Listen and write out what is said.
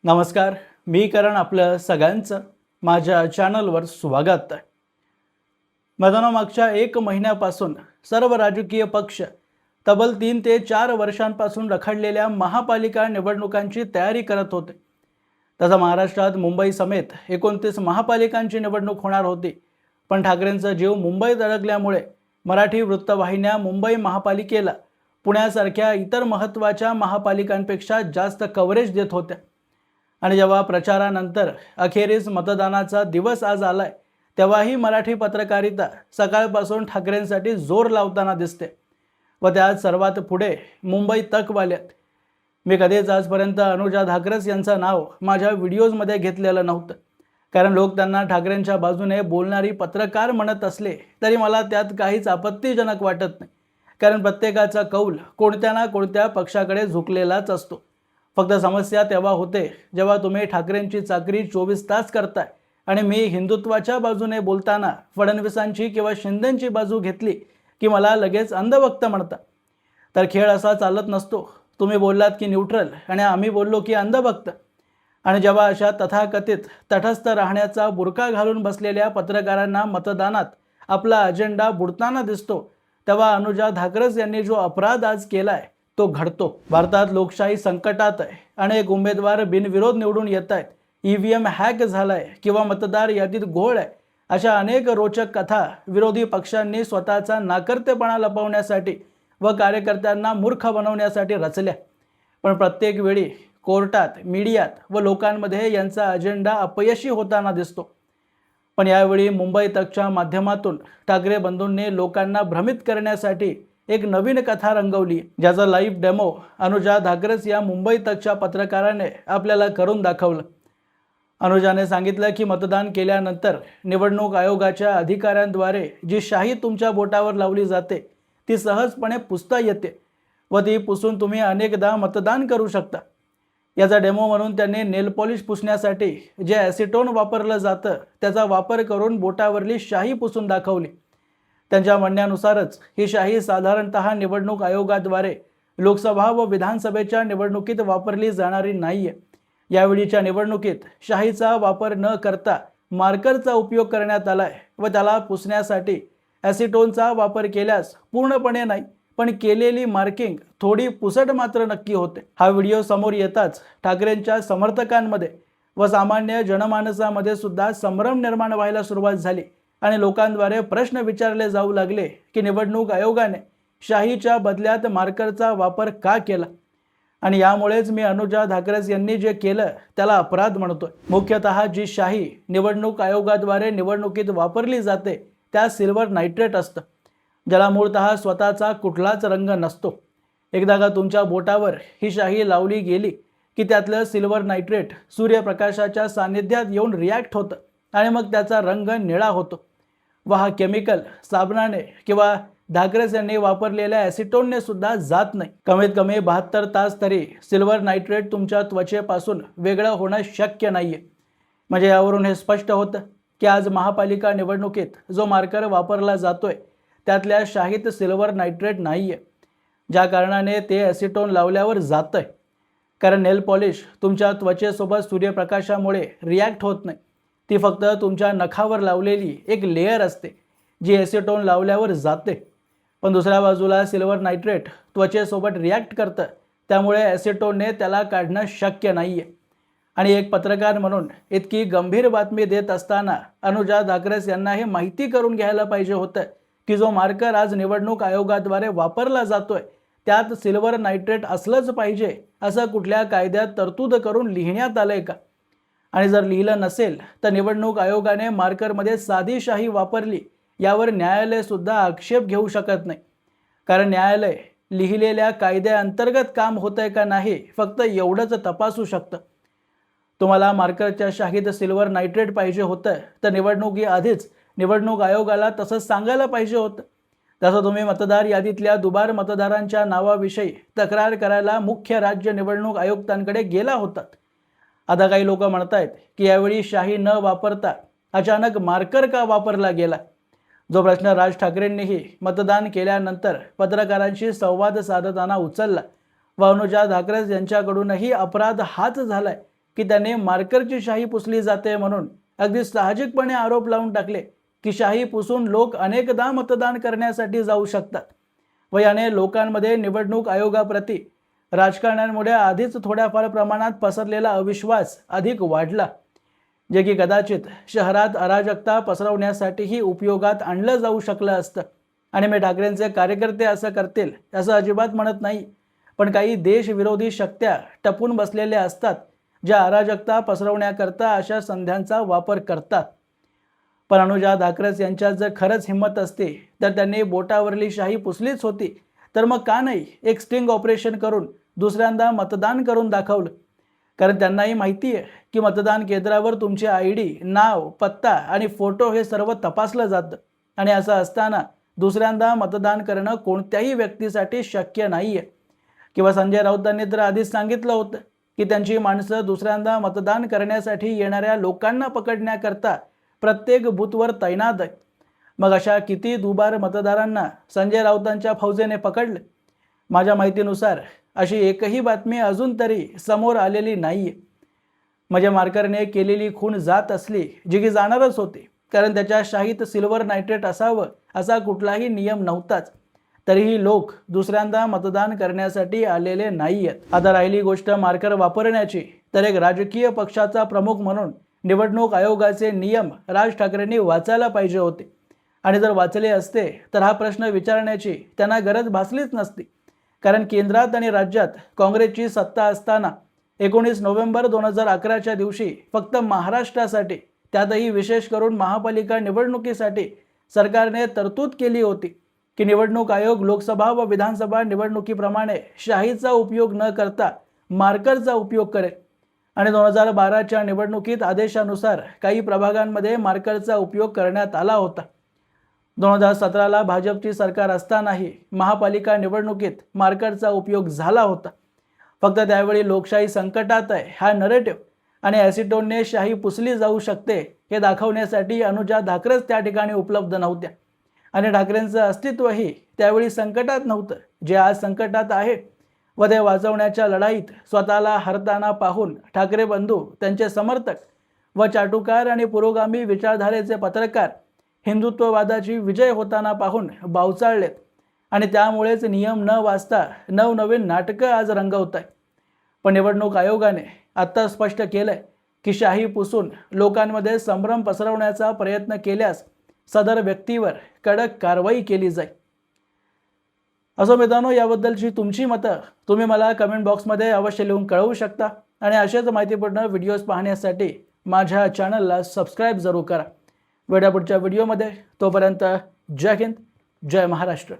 नमस्कार, मी करण आपलं सगळ्यांचं माझ्या चॅनलवर स्वागत आहे. मित्रांनो, मागच्या 1 महिन्यापासून सर्व राजकीय पक्ष तब्बल 3 ते 4 वर्षांपासून रखडलेल्या महापालिका निवडणुकांची तयारी करत होते. तसं महाराष्ट्रात मुंबई समेत 29 महापालिकांची निवडणूक होणार होती. पण ठाकरेंचा जीव मुंबईत अडकल्यामुळे मराठी वृत्तवाहिन्या मुंबई महापालिकेला पुण्यासारख्या इतर महत्त्वाच्या महापालिकांपेक्षा जास्त कव्हरेज देत होत्या. आणि जेव्हा प्रचारानंतर अखेरीस मतदानाचा दिवस आज आलाय, तेव्हाही मराठी पत्रकारिता सकाळपासून ठाकरेंसाठी जोर लावताना दिसते व त्यात सर्वात पुढे मुंबई तकवाल्यात. मी कधीच आजपर्यंत अनुजा धाकरस यांचं नाव माझ्या व्हिडिओजमध्ये घेतलेलं नव्हतं, कारण लोक त्यांना ठाकरेंच्या बाजूने बोलणारी पत्रकार म्हणत असले तरी मला त्यात काहीच आपत्तीजनक वाटत नाही, कारण प्रत्येकाचा कौल कोणत्या ना कोणत्या पक्षाकडे झुकलेलाच असतो. फक्त समस्या तेव्हा होते जेव्हा तुम्ही ठाकरेंची चाकरी 24 तास करताय आणि मी हिंदुत्वाच्या बाजूने बोलताना फडणवीसांची किंवा शिंदेंची बाजू घेतली की मला लगेच अंधभक्त म्हणता. तर खेळ असा चालत नसतो. तुम्ही बोललात की न्यूट्रल आणि आम्ही बोललो की अंधभक्त. आणि जेव्हा अशा तथाकथित तटस्थ राहण्याचा बुरका घालून बसलेल्या पत्रकारांना मतदानात आपला अजेंडा बुडताना दिसतो, तेव्हा अनुजा धाकरस यांनी जो अपराध आज केलाय तो घडतो. भारतात लोकशाही संकटात आहे. अनेक उमेदवार बिनविरोध निवडून येत आहेत. ईव्हीएम हॅक झालाय किंवा मतदार यादीत घोळ आहे. अशा अनेक रोचक कथा विरोधी पक्षांनी स्वतःचा नाकर्तेपणा लपवण्यासाठी व कार्यकर्त्यांना मूर्ख बनवण्यासाठी रचल्या. पण प्रत्येक वेळी कोर्टात, मीडियात व लोकांमध्ये यांचा अजेंडा अपयशी होताना दिसतो. पण यावेळी मुंबई तकच्या माध्यमातून ठाकरे बंधूंनी लोकांना भ्रमित करण्यासाठी एक नवीन कथा रंगवली, ज्याचा लाईव्ह डेमो अनुजा धाकरस या मुंबई तकच्या पत्रकाराने आपल्याला करून दाखवलं. अनुजाने सांगितलं की मतदान केल्यानंतर निवडणूक आयोगाच्या अधिकाऱ्यांद्वारे जी शाही तुमच्या बोटावर लावली जाते ती सहजपणे पुसता येते व ती पुसून तुम्ही अनेकदा मतदान करू शकता. याचा डेमो म्हणून त्यांनी नेल पॉलिश पुसण्यासाठी जे ॲसिटोन वापरलं जातं त्याचा वापर करून बोटावरली शाही पुसून दाखवली. त्यांच्या म्हणण्यानुसारच ही शाही साधारणतः निवडणूक आयोगाद्वारे लोकसभा व विधानसभेच्या निवडणुकीत वापरली जाणारी नाहीये. यावेळीच्या निवडणुकीत शाहीचा वापर न करता मार्करचा उपयोग करण्यात आलाय व त्याला पुसण्यासाठी ॲसिटोनचा वापर केल्यास पूर्णपणे नाही पण केलेली मार्किंग थोडी पुसट मात्र नक्की होते. हा व्हिडिओ समोर येताच ठाकरेंच्या समर्थकांमध्ये व सामान्य जनमानसामध्ये सुद्धा संभ्रम निर्माण व्हायला सुरुवात झाली आणि लोकांद्वारे प्रश्न विचारले जाऊ लागले की निवडणूक आयोगाने शाहीच्या बदल्यात मार्करचा वापर का केला. आणि यामुळेच मी अनुजा धाकरस यांनी जे केलं त्याला अपराध म्हणतोय. मुख्यतः जी शाही निवडणूक आयोगाद्वारे निवडणुकीत वापरली जाते त्या सिल्वर नायट्रेट असतं, ज्याला मूळतः स्वतःचा कुठलाच रंग नसतो. एकदा का तुमच्या बोटावर ही शाही लावली गेली की त्यातलं सिल्वर नायट्रेट सूर्यप्रकाशाच्या सानिध्यात येऊन रिॲक्ट होतं आणि मग त्याचा रंग निळा होतो. व हा केमिकल साबणाने किंवा धाकरस यांनी वापरलेल्या ॲसिटोनने सुद्धा जात नाही. कमीत कमी 72 तास तरी सिल्वर नायट्रेट तुमच्या त्वचेपासून वेगळं होणं शक्य नाहीये. म्हणजे यावरून हे स्पष्ट होतं की आज महापालिका निवडणुकीत जो मार्कर वापरला जातोय त्यातल्या शाहीत सिल्वर नायट्रेट नाहीये, ज्या कारणाने ते ॲसिटोन लावल्यावर जातंय. कारण नेल पॉलिश तुमच्या त्वचेसोबत सूर्यप्रकाशामुळे रिॲक्ट होत नाही. ती फक्त तुमच्या नखावर लावलेली एक लेयर असते जी ॲसिटोन लावल्यावर जाते. पण दुसऱ्या बाजूला सिल्वर नायट्रेट त्वचेसोबत रिॲक्ट करतं, त्यामुळे ॲसिटोनने त्याला काढणं शक्य नाही आहे. आणि एक पत्रकार म्हणून इतकी गंभीर बातमी देत असताना अनुजा धाकरस यांना हे माहिती करून घ्यायला पाहिजे होतं की जो मार्कर आज निवडणूक आयोगाद्वारे वापरला जातोय त्यात सिल्वर नायट्रेट असलंच पाहिजे असं कुठल्या कायद्यात तरतूद करून लिहिण्यात आलंय का. आणि जर लिहिलं नसेल तर निवडणूक आयोगाने मार्करमध्ये साधी शाही वापरली यावर न्यायालय सुद्धा आक्षेप घेऊ शकत नाही, कारण न्यायालय लिहिलेल्या कायद्याअंतर्गत काम होतंय का नाही फक्त एवढंच तपासू शकतं. तुम्हाला मार्करच्या शाहीत सिल्वर नायट्रेट पाहिजे होतं तर निवडणुकीआधीच निवडणूक आयोगाला तसंच सांगायला पाहिजे होतं. तसं तुम्ही मतदार यादीतल्या दुबार मतदारांच्या नावाविषयी तक्रार करायला मुख्य राज्य निवडणूक आयुक्तांकडे गेला होतात. आता काही लोक म्हणतायत की यावेळी शाही न वापरता अचानक मार्कर का वापरला गेला. जो प्रश्न राज ठाकरेंनीही मतदान केल्यानंतर पत्रकारांशी संवाद साधताना उचलला व अनुजा धाकरस यांच्याकडूनही अपराध हाच झालाय की त्याने मार्करची शाही पुसली जाते म्हणून अगदी साहजिकपणे आरोप लावून टाकले की शाही पुसून लोक अनेकदा मतदान करण्यासाठी जाऊ शकतात व याने लोकांमध्ये निवडणूक आयोगाप्रती राजकारण्यांमुळे आधीच थोड्याफार प्रमाणात पसरलेला अविश्वास अधिक वाढला, जे की कदाचित शहरात अराजकता पसरवण्यासाठीही उपयोगात आणलं जाऊ शकलं असतं. आणि मी ठाकरेंचे कार्यकर्ते असं करतील असं अजिबात म्हणत नाही, पण काही देशविरोधी शक्त्या टपून बसलेल्या असतात ज्या अराजकता पसरवण्याकरता अशा संध्यांचा वापर करतात. पण अनुजा धाकरस यांच्यात जर खरंच हिंमत असते तर त्यांनी बोटावरली शाही पुसलीच होती, तर मग का नाही एक स्टिंग ऑपरेशन करून दुसऱ्यांदा मतदान करून दाखवलं. कारण त्यांनाही माहिती आहे की मतदान केंद्रावर तुमचे ID, नाव, पत्ता आणि फोटो हे सर्व तपासलं जातं आणि असं असताना दुसऱ्यांदा मतदान करणं कोणत्याही व्यक्तीसाठी शक्य नाही आहे. किंवा संजय राऊतांनी तर आधीच सांगितलं होतं की त्यांची माणसं दुसऱ्यांदा मतदान करण्यासाठी येणाऱ्या लोकांना पकडण्याकरता प्रत्येक बूथवर तैनात आहेत. मग अशा किती दुबार मतदारांना संजय राऊतांच्या फौजेने पकडले? माझ्या माहितीनुसार अशी एकही बातमी अजून तरी समोर आलेली नाहीये. म्हणजे मार्करने केलेली खून जात असली जी की जाणारच होती, कारण त्याच्या शाहीत सिल्वर नायट्रेट असावं असा कुठलाही नियम नव्हताच. तरीही लोक दुसऱ्यांदा मतदान करण्यासाठी आलेले नाहीयेत. आता राहिली गोष्ट मार्कर वापरण्याची, तर एक राजकीय पक्षाचा प्रमुख म्हणून निवडणूक आयोगाचे नियम राज ठाकरेंनी वाचायला पाहिजे होते. आणि जर वाचले असते तर हा प्रश्न विचारण्याची त्यांना गरज भासलीच नसती. कारण केंद्रात आणि राज्यात काँग्रेसची सत्ता असताना 19 नोव्हेंबर 2011च्या दिवशी फक्त महाराष्ट्रासाठी, त्यातही विशेष करून महापालिका निवडणुकीसाठी सरकारने तरतूद केली होती की निवडणूक आयोग लोकसभा व विधानसभा निवडणुकीप्रमाणे शाहीचा उपयोग न करता मार्करचा उपयोग करेल. आणि 2012च्या निवडणुकीत आदेशानुसार काही प्रभागांमध्ये मार्करचा उपयोग करण्यात आला होता. 2017ला भाजपची सरकार असतानाही महापालिका निवडणुकीत मार्करचा उपयोग झाला होता. फक्त त्यावेळी लोकशाही संकटात आहे हा नरेटिव्ह आणि ॲसिटोनने शाही पुसली जाऊ शकते हे दाखवण्यासाठी अनुजा धाकरस त्या ठिकाणी उपलब्ध नव्हत्या. आणि ठाकरेंचं अस्तित्वही त्यावेळी संकटात नव्हतं जे आज संकटात आहे. व ते वाचवण्याच्या लढाईत स्वतःला हरताना पाहून ठाकरे बंधू, त्यांचे समर्थक व चाटुकार आणि पुरोगामी विचारधारेचे पत्रकार हिंदुत्ववादाची विजय होताना पाहून बावचाळलेत. आणि त्यामुळेच नियम न वाचता नवनवीन नाटकं आज रंगवत आहे. पण निवडणूक आयोगाने आत्ता स्पष्ट केलंय की शाही पुसून लोकांमध्ये संभ्रम पसरवण्याचा प्रयत्न केल्यास सदर व्यक्तीवर कडक कारवाई केली जाईल. असो मित्रांनो, याबद्दलची तुमची मतं तुम्ही मला कमेंट बॉक्समध्ये अवश्य लिहून कळवू शकता. आणि अशाच माहितीपूर्ण व्हिडिओज पाहण्यासाठी माझ्या चॅनलला सबस्क्राईब जरूर करा. भेटूया पुढच्या व्हिडिओमध्ये. तोपर्यंत जय हिंद, जय महाराष्ट्र.